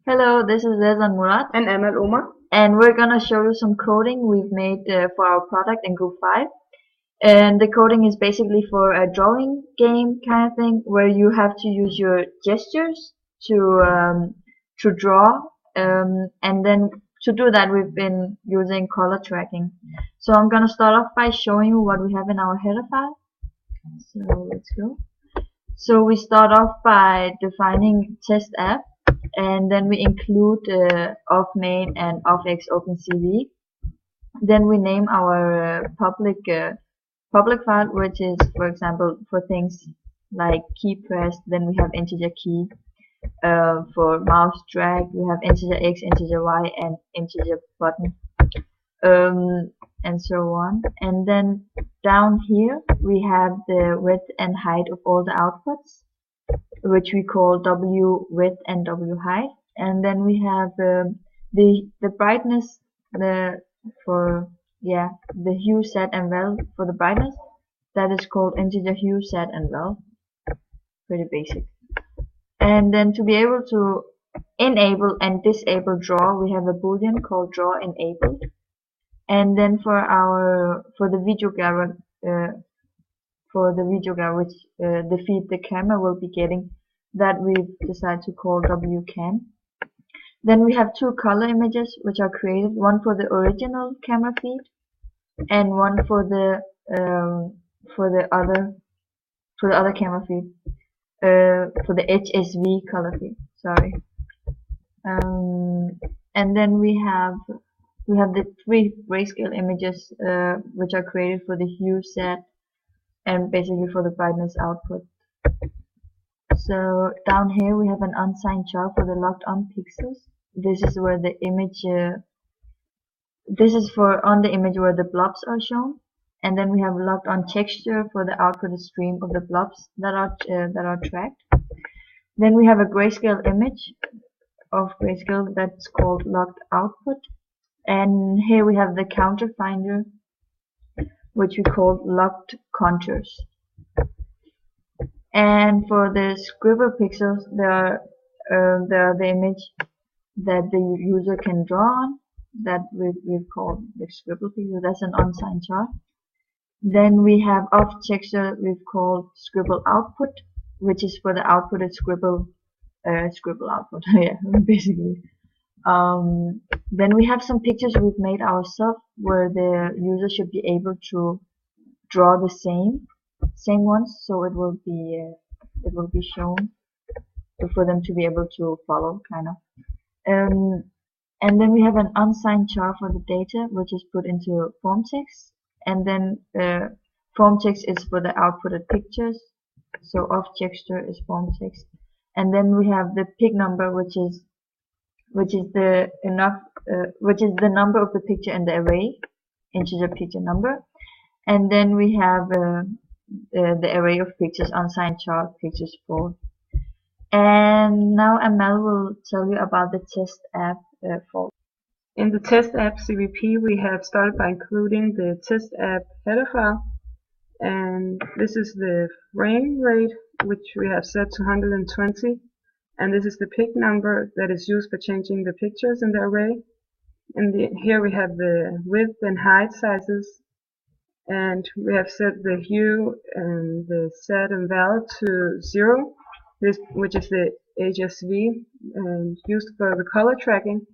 Hello, this is Rezan Murad, And Amal, Omar. and we're gonna show you some coding we've made for our product in Group 5. And the coding is basically for a drawing game kind of thing where you have to use your gestures to draw. And then to do that, we've been using color tracking. So I'm gonna start off by showing you what we have in our header file. So let's go. So we start off by defining test app, and then we include of main and of x OpenCV. Then we name our public file, which is, for example, for things like key press. Then we have integer key. For mouse drag, we have integer x, integer y, and integer button. And so on. And then down here we have the width and height of all the outputs, which we call W width and W height. And then we have the brightness, the for the hue, set, and val for the brightness. That is called integer hue, set, and val. Pretty basic. And then to be able to enable and disable draw, we have a boolean called draw enabled. And then for the video guide, which the feed the camera will be getting, that we've decided to call wcam. Then we have two color images which are created, one for the original camera feed and one for the other camera feed, for the HSV color feed. Sorry. And then we have the three grayscale images which are created for the hue, set, and basically for the brightness output. So down here we have an unsigned char for the locked on pixels. This is where the image, this is for on the image where the blobs are shown. And then we have locked on texture for the output stream of the blobs that are tracked. Then we have a grayscale image of grayscale that's called locked output. And here we have the counter finder, which we call locked contours. And for the scribble pixels, there are the image that the user can draw on, that we've called the scribble pixel. That's an unsigned char. Then we have off texture we've called scribble output, which is for the outputted scribble output. Yeah, basically. Then we have some pictures we've made ourselves where the user should be able to draw the same ones, so it will be shown for them to be able to follow, kind of. And then we have an unsigned char for the data, which is put into form text, and then form text is for the outputted pictures, so off texture is form text. And then we have the pig number, which is the number of the picture in the array, integer picture number. And then we have the array of pictures, unsigned char pictures 4. And now Amal will tell you about the test app folder. In the test app CVP, we have started by including the test app header file. And this is the frame rate, which we have set to 120. And this is the pic number that is used for changing the pictures in the array. And here we have the width and height sizes. And we have set the hue and the set and val to 0, which is the HSV, and used for the color tracking.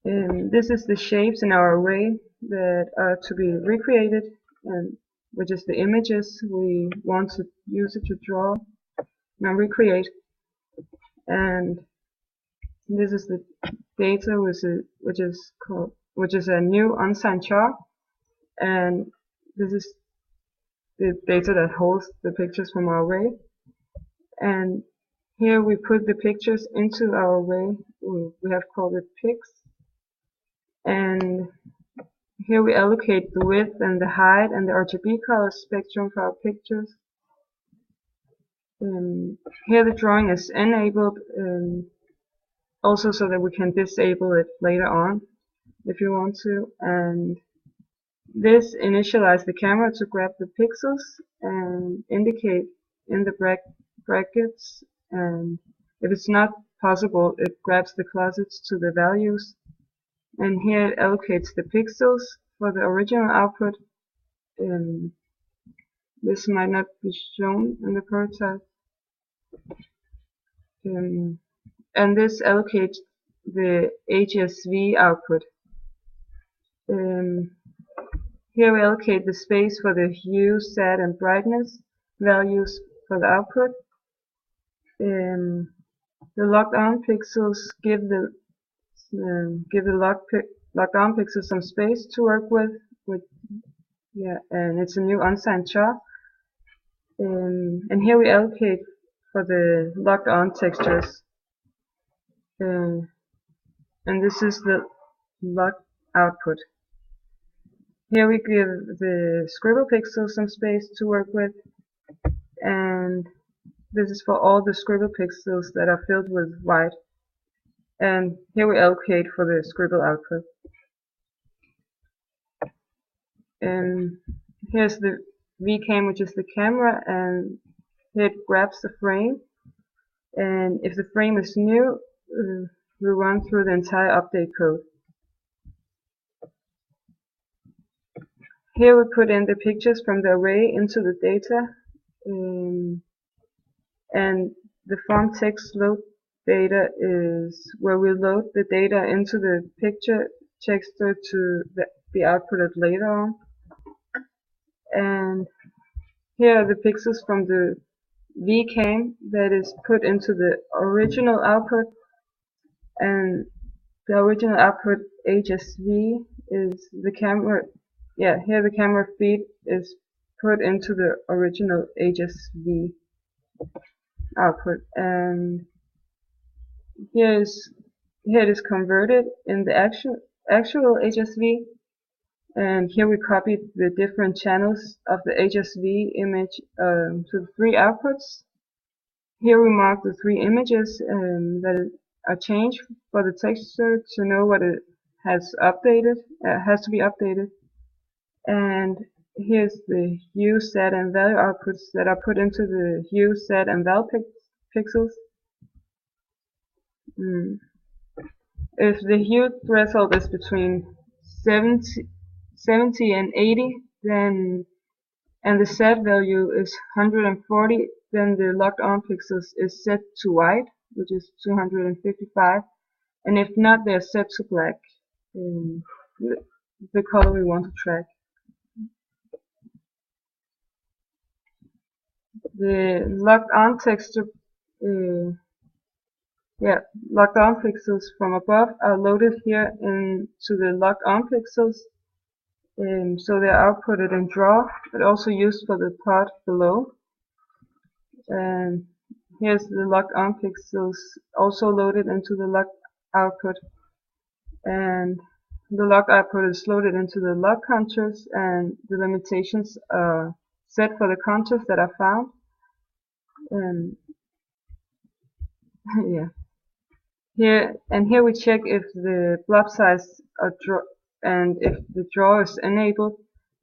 And this is the shapes in our array that are to be recreated, and which is the images we want to use it to draw and recreate. And this is the data which is a new unsigned char, and this is the data that holds the pictures from our array. And here we put the pictures into our array. We have called it pics. And here we allocate the width and the height and the RGB color spectrum for our pictures. Here the drawing is enabled, also so that we can disable it later on if you want to. And this initializes the camera to grab the pixels and indicate in the brackets, and if it's not possible, it grabs the closets to the values, and here it allocates the pixels for the original output. This might not be shown in the prototype. And this allocates the HSV output. Here we allocate the space for the hue, sat, and brightness values for the output. The locked on pixels give the locked on pixels some space to work with. And it's a new unsigned chart. And here we allocate for the locked on textures. And this is the locked output. Here we give the scribble pixels some space to work with, and this is for all the scribble pixels that are filled with white. And here we allocate for the scribble output. And here's the VCam, which is the camera, and here it grabs the frame. And if the frame is new, we run through the entire update code. Here we put in the pictures from the array into the data, and the from text load data is where we load the data into the picture texture to be outputted later on. And here are the pixels from the VCam that is put into the original output, and the original output HSV is the camera. Here the camera feed is put into the original HSV output, and here it is converted in the actual HSV, and here we copied the different channels of the HSV image to the three outputs. Here we mark the three images that are changed for the texture to know what it has to be updated. And here's the hue, sat, and value outputs that are put into the hue, sat, and val pixels. If the hue threshold is between 70 and 80, then and the sat value is 140, then the locked on pixels is set to white, which is 255, and if not, they're set to black, the color we want to track. The locked on texture, locked on pixels from above are loaded here into the locked on pixels, so they're outputted in draw, but also used for the part below. And here's the locked on pixels also loaded into the locked output, and the locked output is loaded into the lock contours, and the limitations are set for the contours that are found. Here we check if the blob size and if the draw is enabled,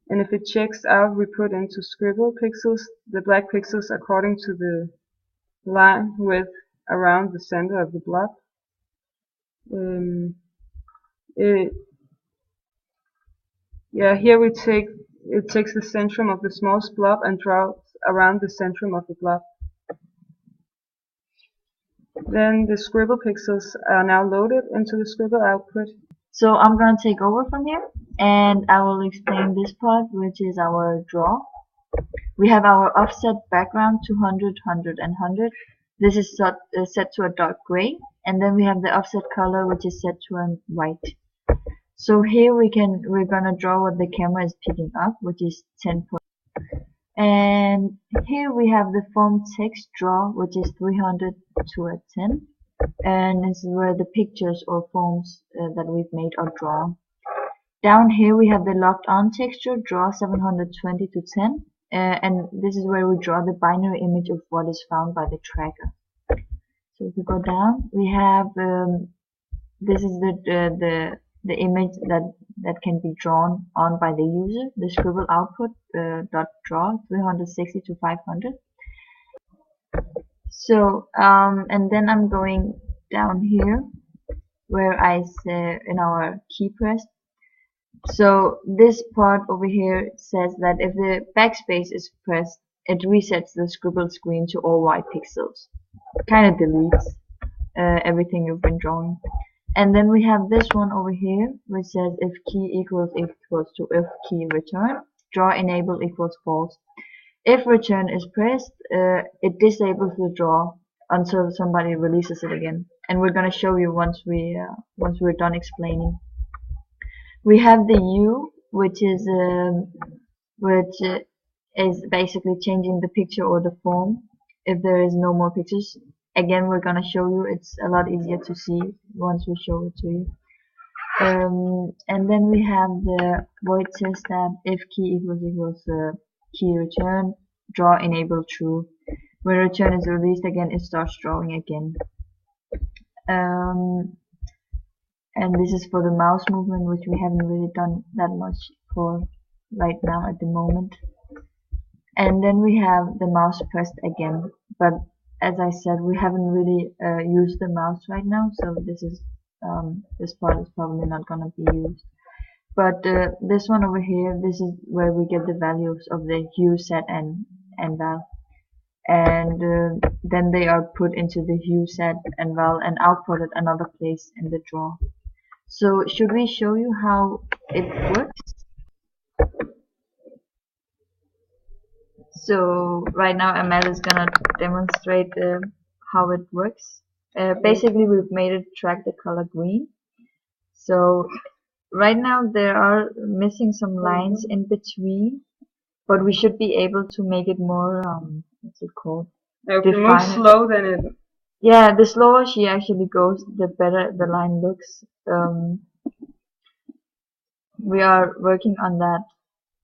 and if it checks out, we put into scribble pixels the black pixels according to the line width around the center of the blob. Here it takes the centrum of the smallest blob and draws around the centrum of the blob. Then the scribble pixels are now loaded into the scribble output. So I'm going to take over from here, and I will explain this part, which is our draw. We have our offset background 200, 100, and 100. This is set to a dark gray, and then we have the offset color, which is set to a white. So here we're gonna draw what the camera is picking up, which is 10 points. And here we have the form text draw, which is 300 to a 10, and this is where the pictures or forms that we've made are drawn. Down here we have the locked on texture draw 720 to 10, and this is where we draw the binary image of what is found by the tracker. So if we go down, we have this is the image that can be drawn on by the user, the scribble output dot draw 360 to 500. So and then I'm going down here where I say in our key press. So this part over here says that if the backspace is pressed, it resets the scribble screen to all white pixels. Kind of deletes everything you've been drawing. And then we have this one over here, which says if key equals to if key return, draw enable equals false. If return is pressed, it disables the draw until somebody releases it again. And we're gonna show you once we're done explaining. We have the U, which is basically changing the picture or the form if there is no more pictures. Again, we're gonna show you. It's a lot easier to see once we show it to you. And then we have the void says that if key equals key return, draw enable true. When return is released again, it starts drawing again. And this is for the mouse movement, which we haven't really done that much for right now at the moment. And then we have the mouse pressed again, but as I said, we haven't really used the mouse right now, so this part is probably not gonna be used. But this one over here, this is where we get the values of the hue, set, and val, and then they are put into the hue, set, and val, and outputted another place in the draw. So should we show you how it works? So right now Amal is gonna demonstrate how it works. Basically, we've made it track the color green. So right now there are missing some lines in between, but we should be able to make it more what's it called? If you move slow, then it. Yeah, the slower she actually goes, the better the line looks. We are working on that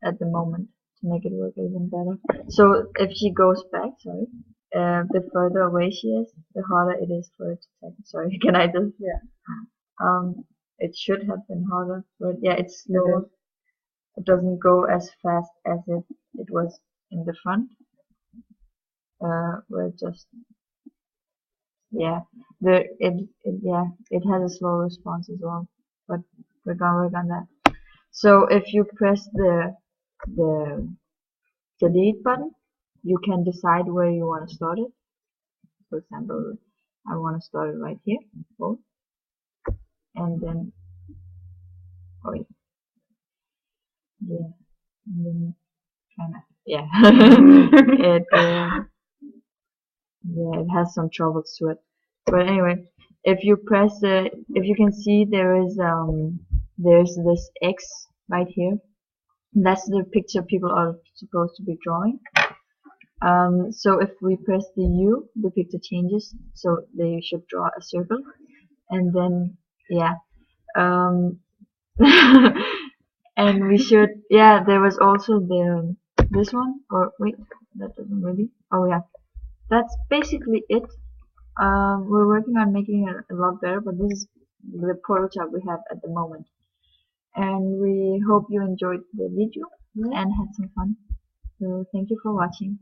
at the moment to make it work even better. So if she goes back, sorry, the further away she is, the harder it is for it to take. Sorry, can I just? Yeah. It should have been harder, but yeah, it's slower. It doesn't go as fast as it was in the front. Where it just, yeah, it has a slow response as well, but we're gonna work on that. So if you press the delete button, you can decide where you want to start it. For example, I want to start it right here, both, and then yeah, and then kinda, yeah, yeah, it has some troubles to it. But anyway, if you press if you can see there's this X right here. That's the picture people are supposed to be drawing. So if we press the U, the picture changes. So they should draw a circle, and then yeah, and we should, yeah. There was also this one, or wait, that doesn't really. Oh yeah, that's basically it. We're working on making it a lot better, but this is the prototype we have at the moment. And we hope you enjoyed the video and had some fun. So thank you for watching.